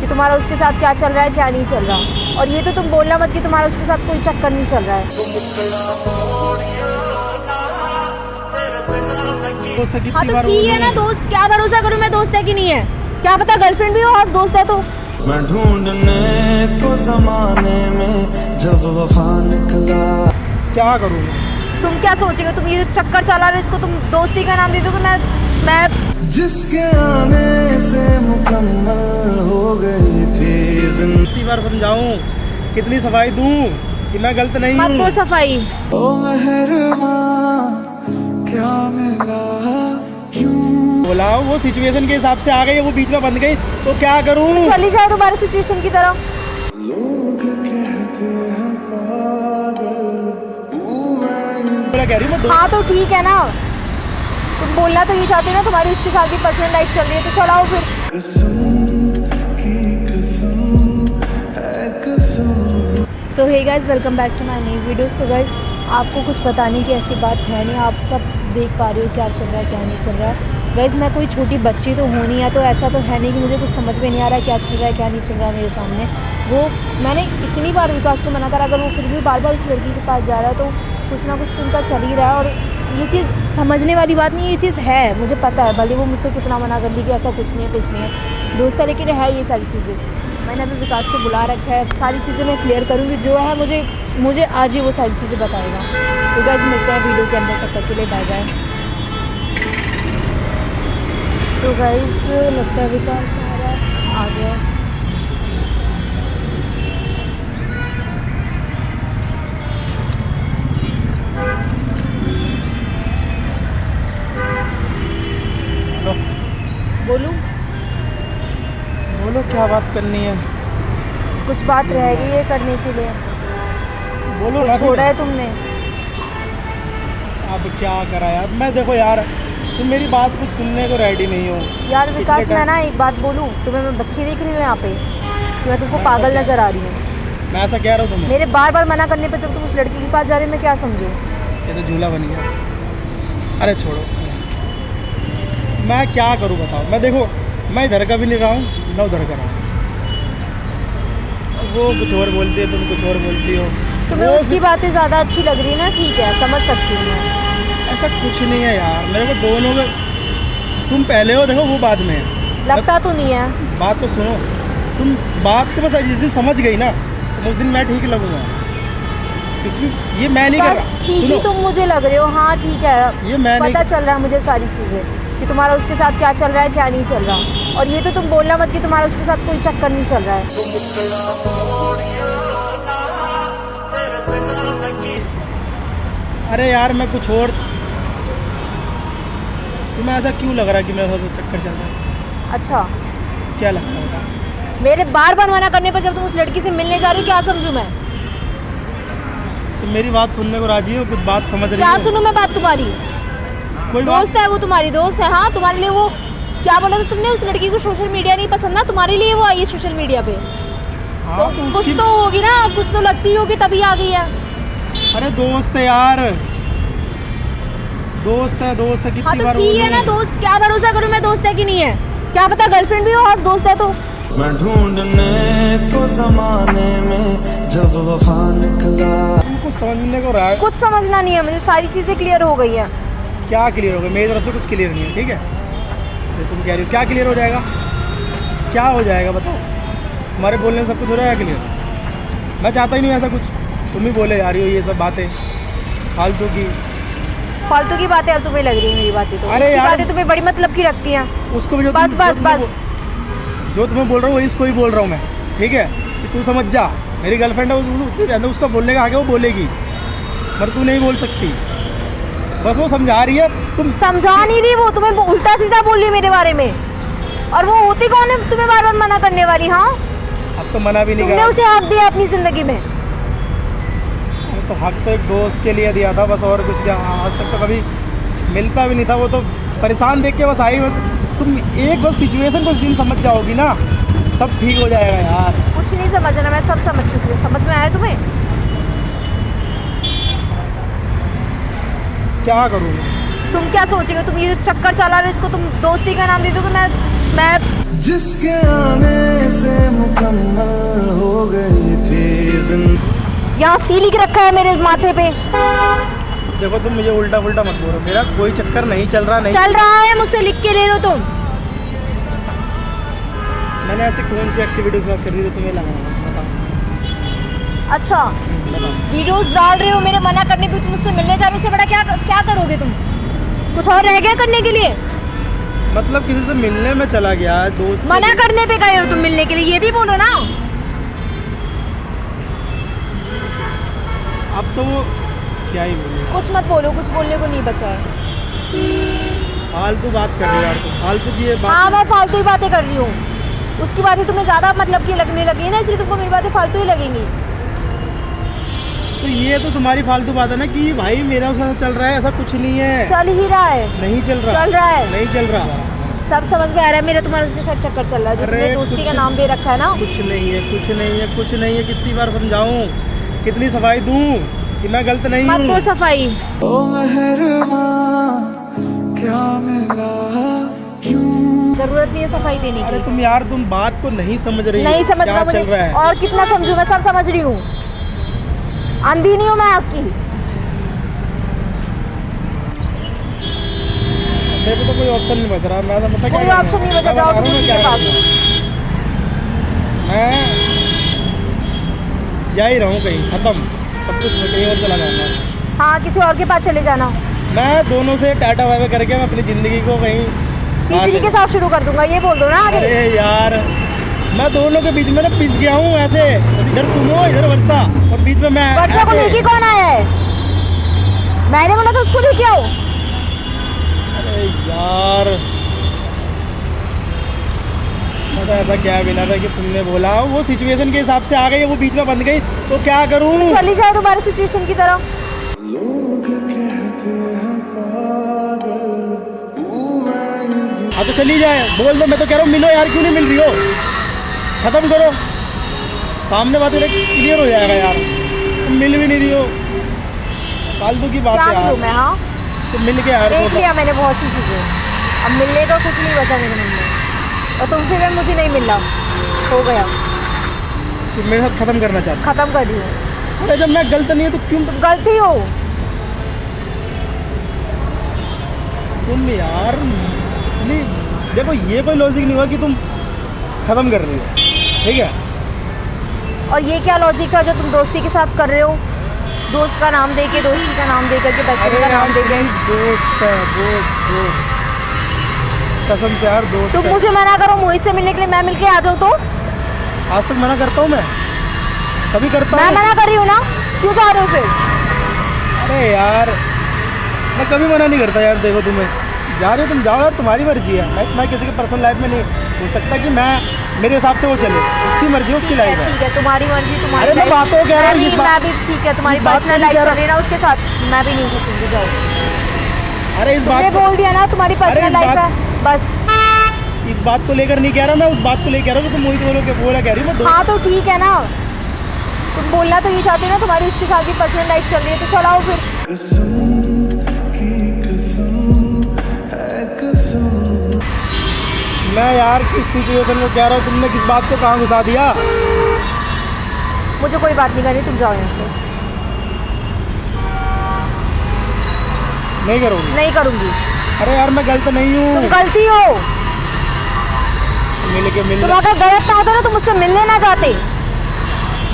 कि तुम्हारा उसके साथ क्या चल रहा है क्या नहीं चल रहा। और ये तो तुम बोलना मत कि तुम्हारा उसके साथ कोई चक्कर नहीं चल रहा है। हाँ तो ठीक है ना दोस्त, क्या भरोसा करूँ मैं दोस्त है कि नहीं है, क्या पता गर्लफ्रेंड भी हो आज दोस्त है तो। मैं ढूंढने को ज़माने में जब वफा निकला, क्या करूँ तुम क्या सोच रहे हो, तुम ये जो चक्कर चला रहे हो इसको तुम दोस्ती का नाम दे दोगे। मैं जिसके आने से मुकम्मल हो गई थी जिंदगी। कितनी बार समझाऊं, कितनी सफाई दूं कि मैं गलत नहीं हूं। मत दो सफाई। ओ मेहरबान क्या मिला क्यों बोला वो सिचुएशन के हिसाब से आ गई, वो बीच में बंद गई तो क्या करूं। चली जाए दोबारा सिचुएशन की तरह। लोग कहते हैं पागल, बोला कह रही हूं मैं हाँ तो ठीक है ना, तुम बोलना तो ये चाहते हो ना तुम्हारी उसके साथ भी पर्सनल लाइफ चल रही है तो चलाओ फिर। So hey guys, welcome back to my new video. So guys, आपको कुछ बताने की ऐसी बात है नहीं, आप सब देख पा रहे हो क्या चल रहा है क्या नहीं चल रहा है। गाइस मैं कोई छोटी बच्ची तो हूँ नहीं, या तो ऐसा तो है नहीं कि मुझे कुछ समझ में नहीं आ रहा है क्या चल रहा है क्या नहीं चल रहा है मेरे सामने। वो मैंने इतनी बार विकास को मना करा, अगर वो फिर भी बार बार उस लड़की के पास जा रहा है तो कुछ ना कुछ तो उनका चल ही रहा है। और ये चीज़ समझने वाली बात नहीं, ये चीज़ है, मुझे पता है, भले वो मुझसे कितना मना कर ली कि ऐसा कुछ नहीं है कुछ नहीं है दोस्त है, लेकिन है ये सारी चीज़ें। मैंने अभी विकास को बुला रखा है, सारी चीज़ें मैं क्लियर करूँगी, जो है मुझे आज ही वो सारी चीज़ें बताएगा। तो गाइस मिलते हैं वीडियो के अंदर, तब तक के लिए बाय बाय। सो गाइस लगता है विकास आ गया। बोलो क्या बात करनी है। कुछ बात रह गई है करने के लिए, बोलो कुछ छोड़ा है तुमने। अब क्या करा यार, मैं देखो यार तुम मेरी बात कुछ सुनने को रेडी नहीं हो यार विकास, मैं ना एक बात बोलूँ तुम्हें, मैं बच्ची देख रही हूँ यहाँ पे कि मैं तुमको पागल नज़र आ रही हूँ। मैं ऐसा कह रहा हूँ तुम्हें, मेरे बार बार मना करने पे जब तुम उस लड़की के पास जा रहे हो मैं क्या समझूँ। ये तो झूला बन गया। अरे छोड़ो, मैं क्या करूँ बताओ। मैं देखो मैं इधर का भी नहीं रहा हूँ ना उधर का रहा हूँ, वो कुछ और बोलती है तुम कुछ और बोलती हो। तुम्हें उसकी बातें ज़्यादा अच्छी लग रही है ना, ठीक है समझ सकती हूँ मैं। ऐसा कुछ नहीं है यार, मेरे को दोनों में तुम पहले हो, देखो वो बाद में है। लगता तो नहीं है। बात तो सुनो, तुम बात को बस जिस दिन समझ गई ना तो उस दिन मैं ठीक लगूंगा, क्योंकि ये मैं नहीं कर रहा। ठीक ही तुम मुझे लग रहे हो, हाँ ठीक है, ये मैं पता नहीं चल रहा है मुझे सारी चीज़ें कि तुम्हारा उसके साथ क्या चल रहा है क्या नहीं चल रहा। और ये तो तुम बोलना मत कि तुम्हारा उसके साथ कोई चक्कर नहीं चल रहा है। अरे यार मैं कुछ और, तुम्हें ऐसा क्यों लग रहा है कि मेरे साथ चक्कर चल रहा है। अच्छा क्या लगता है बता? मेरे बार बार मना करने पर जब तुम उस लड़की से मिलने जा रहे हो क्या समझूं मैं। तुम मेरी बात सुनने को राजी हो, कुछ बात समझ रही क्या हो? सुनूं मैं बात तुम्हारी, कोई दोस्त है वो, तुम्हारी दोस्त है। हाँ तुम्हारे लिए वो क्या बोला था तुमने, उस लड़की को सोशल मीडिया नहीं पसंद ना, तुम्हारे लिए वो आई है सोशल मीडिया पे। हाँ, तो कुछ उसकी- तो होगी ना, कुछ तो लगती होगी तभी आ गई है। अरे दोस्त है यार, दोस्त है हाँ कितनी तो बार ठीक है ना दोस्त, क्या भरोसा करूँ मैं दोस्त है कि नहीं है, क्या पता गर्लफ्रेंड भी हो आज दोस्त है तो। मैं ढूंढने को ज़माने में जब वफा निकला। तुमको समझने को रहा है। कुछ समझना नहीं है मुझे, सारी चीज़ें क्लियर हो गई है। क्या क्लियर हो गया? मेरी तरफ से कुछ क्लियर नहीं है, ठीक है। तो तुम कह रही हो क्या क्लियर हो जाएगा, क्या हो जाएगा बताओ? हमारे बोलने से सब कुछ हो जाएगा क्लियर? मैं चाहता ही नहीं ऐसा कुछ, तुम ही बोले जा रही हो ये सब बातें फालतू की बातें अब तुम्हें लग रही है मेरी बातें तो। अरे उसकी यार, बातें तुम्हें बड़ी मतलब की लगती हैं। उसको भी जो बस बस बस, जो तुम्हें बोल रहा हूँ वही इसको ही बोल रहा हूँ मैं, ठीक है। कि तू समझ जा, मेरी गर्लफ्रेंड है, उसका बोलने का आगे वो बोलेगी, पर तू नहीं बोल सकती। बस वो समझा रही है, तुम समझा नहीं रही, वो तुम्हें उल्टा सीधा बोल रही है मेरे बारे में। और वो होती कौन है तुम्हें बार बार मना करने वाली। हाँ अब तो मना भी नहीं तुमने करा। उसे हक दिया अपनी जिंदगी में। तो हक तो एक दोस्त के लिए दिया था बस, और कुछ क्या। आज तक तो कभी मिलता भी नहीं था, वो तो परेशान देख के बस आई। बस तुम एक बस सिचुएशन कुछ दिन समझ जाओगी ना, सब ठीक हो जाएगा यार। कुछ नहीं समझना, मैं सब समझ चुकी हूँ। समझ में आया तुम्हें? क्या करूँ तुम क्या सोच रहे हो, तुम ये जो चक्कर चला रहे हो इसको तुम दोस्ती का नाम दे दोगे। मैं जिसके आने से यहाँ सी लिख रखा है मेरे माथे पे। देखो तुम मुझे उल्टा पुल्टा मत बोलो, मेरा कोई चक्कर नहीं चल रहा। नहीं चल रहा है, मुझसे लिख के ले लो तुम। मैंने ऐसे कौन सी एक्टिविटीज बात कर रही थी तुम्हें लगा? बताओ। अच्छा, बताओ। वीडियोस डाल रहे हो मेरे मना करने पे, तुम मुझसे मिलने जा रहे हो, उससे बड़ा क्या क्या करोगे तुम? कुछ और रह गया करने के लिए? मतलब किसी से मिलने में चला गया दोस्त। मना करने पे गए हो तुम मिलने के लिए, ये भी बोलो ना। अब तो वो क्या ही बोले, कुछ मत बोलो, कुछ बोलने को नहीं बचा है। फालतू बात कर रही हो यार तुम, फालतू की ये हाँ, बात। मैं फालतू ही बातें कर रही हूँ। उसकी बातें तुम्हें ज़्यादा मतलब की लगने लगी है ना, इसलिए तुमको मेरी बातें फालतू ही लगेंगी। तो ये तो तुम्हारी फालतू बात है ना कि भाई मेरा उसके साथ चल रहा है, ऐसा कुछ नहीं है। चल ही रहा है। नहीं चल रहा। चल रहा है। नहीं चल रहा। सब समझ में आ रहा है, मेरा तुम्हारे उसके साथ चक्कर चल रहा है, जो अरे तुमने दोस्ती का कुछ- नाम दे रखा है ना। कुछ नहीं है, कुछ नहीं है, कुछ नहीं है। कितनी बार समझाऊं, कितनी सफाई दूं कि मैं गलत नहीं मत दो हूँ। सफाई। ओ मेहरबान क्या मिला क्यों? जरूरत नहीं है सफाई देने अरे की। तुम यार, तुम बात को नहीं समझ रही हो। नहीं समझ क्या रहा मुझे, चल रहा है। और कितना समझूं, मैं सब समझ रही हूँ। अंधी नहीं हूँ मैं आपकी। मेरे को तो कोई ऑप्शन नहीं बच रहा। मैं तो पता क्या कोई कर रहा ऑप्शन हूँ? नहीं बचा, मैं जाओ बता तुम रहा हूँ उसी क्या के कर पास। रहा हूँ। मैं जा ही रहा हूँ कहीं, खत्म सब कुछ। मैं कहीं और चला जाऊँगा। हाँ, किसी और के पास चले जाना। मैं दोनों से टाटा बाय बाय करके मैं अपनी ज़िंदगी को कहीं तीसरी के साथ शुरू कर दूंगा, ये बोल दो ना आगे। अरे यार, मैं दोनों के बीच में ना पिस गया हूँ ऐसे। इधर तुम हो, इधर वर्षा, और बीच में मैं वर्षा को ऐसे। लेके कौन आया है? मैंने बोला था उसको लेके आओ। अरे यार, मैं तो ऐसा क्या बिना था कि तुमने बोला, वो सिचुएशन के हिसाब से आ गई, वो बीच में बंद गई, तो क्या करूँ? चली जाए तुम्हारी सिचुएशन की तरह। लोग कहते हैं पागल, हाँ तो चली जाए, बोल दो। मैं तो कह रहा हूँ मिलो यार, क्यों नहीं मिल रही हो? खत्म करो, सामने बातें क्लियर हो जाएगा यार। तुम मिल भी नहीं रही हो, फालतू की बात क्या है मिलूं यार। मैं? हाँ, तुम मिल के यार देख लिया मैंने बहुत सी चीजें। अब मिलने का कुछ नहीं बचा मेरे मन में, और तुमसे भी मुझे नहीं मिल रहा। हो गया, तुम मेरे साथ खत्म करना चाहते खत्म कर रही हूँ। हो। अरे जब मैं गलत नहीं हूँ तो क्यों तुम गलती हो। तुम यार नहीं। देखो ये कोई लॉजिक नहीं हुआ कि तुम खत्म कर रही हो, ठीक है? और ये क्या लॉजिक है जो तुम दोस्ती के साथ कर रहे हो? दोस्त का नाम देके, दोस्ती का नाम देकर के, बेस्ट फ्रेंड का नाम देके। दोस्त है, दोस्त कसम से यार, दोस्त तुम है। मुझे मना करो मोहित से मिलने के लिए, मैं मिलके आ जाऊँ तो? आज तक मना करता हूँ मैं? कभी करता मैं हूँ? मना कर रही हूँ ना, क्यों जा रहे हो फिर? अरे यार, मैं कभी मना नहीं करता यार। देखो तुम्हें जा रहे हो, तुम जाओ यार, तुम्हारी मर्जी है। मैं इतना किसी के पर्सनल लाइफ में नहीं हो सकता कि मैं मेरे हिसाब से वो चले। उसकी मर्जी है, उसकी लाइफ है। ठीक है, तुम्हारी मर्जी, तुम्हारी अरे मैं life। बातों कह रहा हूँ, मैं इस भी- बात- मैं भी ठीक है, तुम्हारी इस बात को पर्सनल नहीं लाइफ कह चल रहा। रही है ना, उसके साथ मैं भी नहीं घुसूंगी। जाओ, अरे इस तुमने बात बोल दिया ना तुम्हारी अरे पर्सनल इस लाइफ बात- है, बस। इस बात को लेकर नहीं कह रहा मैं, उस बात को लेकर कह रहा हूँ कि तुम मोहित बोलो के बोला कह रही हो। मैं हाँ तो ठीक है ना, तुम बोलना तो ये चाहते हो ना, तुम्हारी उसके साथ भी पर्सनल लाइफ चल रही है, तो चलाओ फिर। कसम की कसम है कसम। मैं यार किस सिचुएशन को कह रहा हूँ, तुमने किस बात को कहाँ घुसा दिया? मुझे कोई बात नहीं करनी, तुम जाओ यहाँ से। नहीं करोगी? नहीं करूँगी। अरे यार मैं गलत नहीं तुम हूँ। गलती हो। मिल के मिल तुम अगर गलत ना होते ना, तुम मुझसे मिलने ना जाते।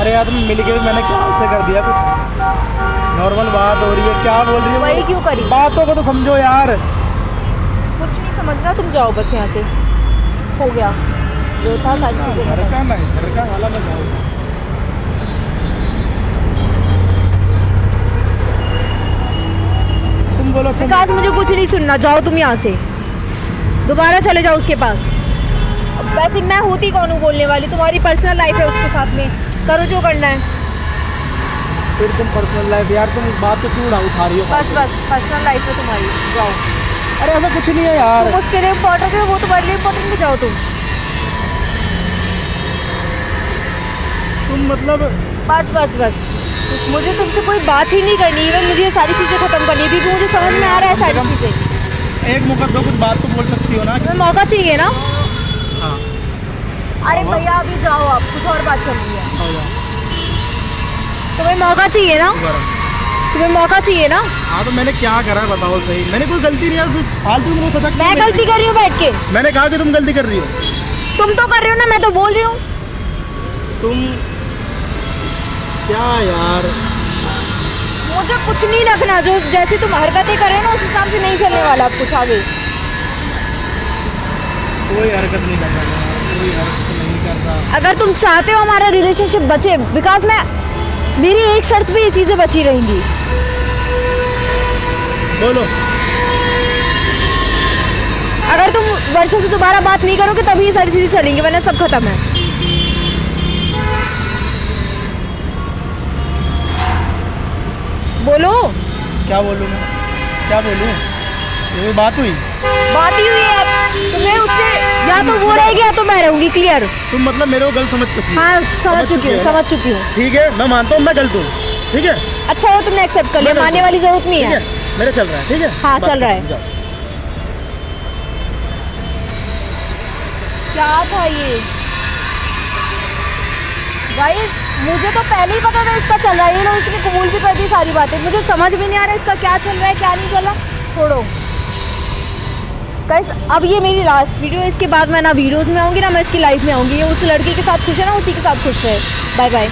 अरे यार तुम मिल के भी मैंने क्या उसे कर दिया? कुछ नॉर्मल बात हो रही है, क्या बोल रही है? वही क्यों करी? बातों को तो समझो यार। कुछ नहीं समझ रहा, तुम जाओ बस यहाँ से। हो गया जो था, सारी चीजें घर खत्म। का नहीं, घर का वाला मैं जाऊँ। तुम बोलो अच्छा। विकास, मुझे कुछ नहीं सुनना, जाओ तुम यहाँ से, दोबारा चले जाओ उसके पास। अब वैसे मैं होती कौन हूँ बोलने वाली? तुम्हारी पर्सनल लाइफ है उसके साथ में, करो जो करना है। फिर तुम पर्सनल लाइफ यार, तुम इस बात को क्यों उठा रही हो? बस बस, पर्सनल लाइफ है तुम्हारी, जाओ। अरे ऐसा कुछ नहीं है यार। तुम उसके लिए इम्पोर्टेंट है, वो तुम्हारे लिए इम्पोर्टेंट है, जाओ तुम। तुम मतलब बस बस बस, मुझे तुमसे कोई बात ही नहीं करनी है, मुझे ये सारी चीज़ें खत्म करनी है, क्योंकि मुझे समझ में आ रहा है सारी चीज़ें। एक मौका दो, कुछ बात तो बोल सकती हो ना। तुम्हें मौका चाहिए ना? हाँ, अरे भैया अभी जाओ, आप कुछ और बात चल रही है। हो जाओ। तुम्हें मौका चाहिए ना, तुम्हें मौका चाहिए ना। हाँ तो मैंने क्या करा है बताओ सही, मैंने कोई गलती नहीं है, कुछ फालतू में सजा। मैं गलती कर रही हूँ बैठ के? मैंने कहा कि तुम गलती कर रही हो। तुम तो कर रहे हो ना, मैं तो बोल रही हूँ। तुम क्या यार, मुझे कुछ नहीं रखना, जो जैसे तुम हरकतें कर रहे हो ना उस हिसाब से नहीं चलने वाला अब कुछ आगे। कोई हरकत नहीं कर रहा, कोई हरकत नहीं कर रहा। अगर तुम चाहते हो हमारा रिलेशनशिप बचे, बिकॉज मेरी एक शर्त पे ये चीज़ें बची रहेंगी। बोलो। अगर तुम वर्षा से दोबारा बात नहीं करोगे तभी ये सारी चीज़ें चलेंगी, वरना सब खत्म है। बोलो। क्या बोलूँ मैं, क्या बोलूँ? ये बात हुई, बात ही हुई है, तुम्हें उससे या तो वो रहेगी या तो मैं रहूंगी, क्लियर। तुम मतलब मेरे को गलत समझ चुकी हो। हाँ समझ चुकी हूँ, समझ चुकी हूँ। ठीक है, मैं मानता हूँ मैं गलत हूँ, ठीक है। अच्छा वो तुमने एक्सेप्ट कर लिया, मानने वाली जरूरत नहीं है। मेरा चल रहा है, ठीक है। हाँ चल रहा है। जाओ। क्या था ये गाइस, मुझे तो पहले ही पता था इसका चल रहा है, ये लोग इसने कबूल भी कर दी सारी बातें, मुझे समझ भी नहीं आ रहा इसका क्या चल रहा है क्या नहीं चल रहा। छोड़ो गाइस, अब ये मेरी लास्ट वीडियो है, इसके बाद मैं ना वीडियोस में आऊँगी ना मैं इसकी लाइफ में आऊँगी। ये उस लड़के के साथ खुश है ना, उसी के साथ खुश है। Bye bye.